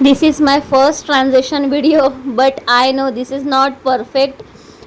This is my first transition video, but I know this is not perfect.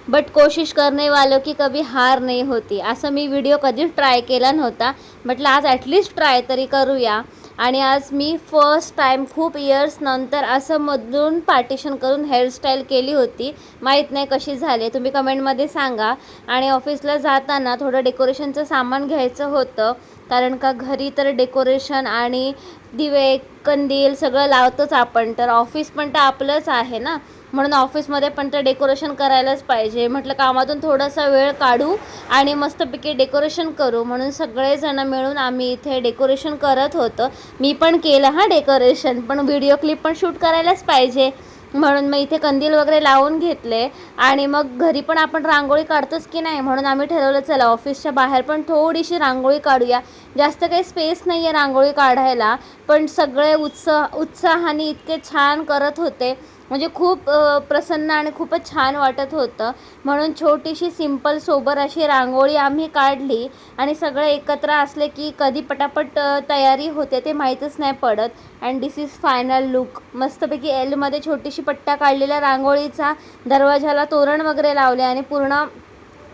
But कोशिश करने वालों की कभी हार नाही होती. असं मी व्हिडिओ कधीच ट्राय केला नव्हता. म्हटलं आज ॲटलिस्ट ट्राय तरी करूया. आणि आज मी फर्स्ट टाईम खूप इयर्स नंतर असं मधून पार्टिशन करून हेअरस्टाईल केली होती. माहीत नाही कशी झाली, तुम्ही कमेंटमध्ये सांगा. आणि ऑफिसला जाताना थोडं डेकोरेशनचं सामान घ्यायचं होतं, कारण का घरी तर डेकोरेशन आणि दिवे कंदील सगळं लावतोच आपण, तर ऑफिस पण तर आपलंच आहे ना, म्हणून ऑफिसमध्ये पण तर डेकोरेशन करायलाच पाहिजे. म्हटलं कामातून थोडासा वेळ काढू आणि मस्तपैकी डेकोरेशन करू, म्हणून सगळेजण मिळून आम्ही इथे डेकोरेशन करत होतो. मी पण केलं हां डेकोरेशन, पण व्हिडिओ क्लिप पण शूट करायलाच पाहिजे, म्हणून मग इथे कंदील वगैरे लावून घेतले. आणि मग घरी पण आपण रांगोळी काढतोच की नाही, म्हणून आम्ही ठरवलं चला ऑफिसच्या बाहेर पण थोडीशी रांगोळी काढूया. जास्त काही स्पेस नाही आहे रांगोळी काढायला, पण सगळे उत्साहाने इतके छान करत होते, म्हणजे खूप प्रसन्न आणि खूपच छान वाटत होतं. म्हणून छोटीशी सिंपल सोबर अशी रांगोळी आम्ही काढली. आणि सगळे एकत्र असले की कधी पटापट तयारी होते ते माहीतच नाही पडत. And this is final look. मस्तपैकी एलमध्ये छोटीशी पट्ट्या काढलेल्या रांगोळीचा, दरवाजाला तोरण वगैरे लावले आणि पूर्ण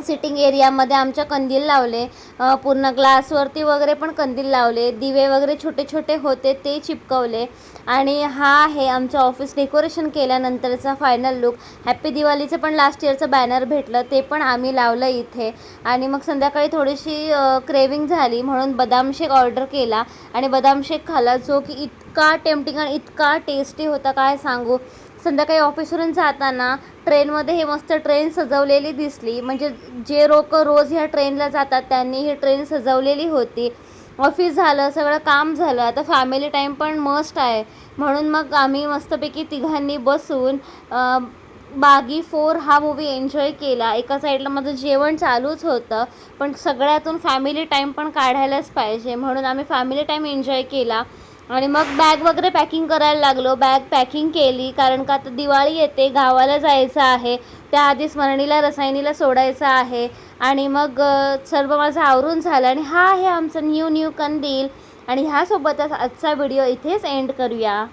सिटिंग एरियामध्ये आमच्या कंदील लावले. पूर्ण ग्लासवरती वगैरे पण कंदील लावले. दिवे वगैरे छोटे छोटे होते ते चिपकवले. आणि हा आहे आमचं ऑफिस डेकोरेशन केल्यानंतरचा फायनल लुक. हॅप्पी दिवाळीचं पण लास्ट इयरचं बॅनर भेटलं, ते पण आम्ही लावलं इथे. आणि मग संध्याकाळी थोडीशी क्रेविंग झाली, म्हणून बदाम शेक ऑर्डर केला आणि बदाम शेक खाल्ला, जो की इतका टेम्पटिंग आणि इतका टेस्टी होता काय सांगू. संध्याकाळी ऑफिसवरून जाताना ट्रेनमध्ये हे मस्त ट्रेन सजवलेली दिसली, म्हणजे जे लोक रोज ह्या ट्रेनला जातात त्यांनी ही ट्रेन सजवलेली होती. ऑफिस झालं, सगळं काम झालं, आता फॅमिली टाईम पण मस्ट आहे, म्हणून मग आम्ही मस्तपैकी तिघांनी बसून बागी 4 हा मूवी एन्जॉय केला. एका साईडला माझं जेवण चालूच होतं, पण सगळ्यातून फॅमिली टाईम पण काढायलाच पाहिजे, म्हणून आम्ही फॅमिली टाईम एन्जॉय केला. आणि मग बॅग वगैरे पॅकिंग करायला लागलो. बॅग पॅकिंग केली, कारण का आता दिवाळी येते, गावाला जायचं आहे, त्याआधी स्मरणीला रसायनीला सोडायचं आहे. आणि मग सर्व माझं आवरून झालं. आणि हा आहे आमचं न्यू कंदील. आणि ह्यासोबतच आजचा व्हिडिओ इथेच एंड करूया.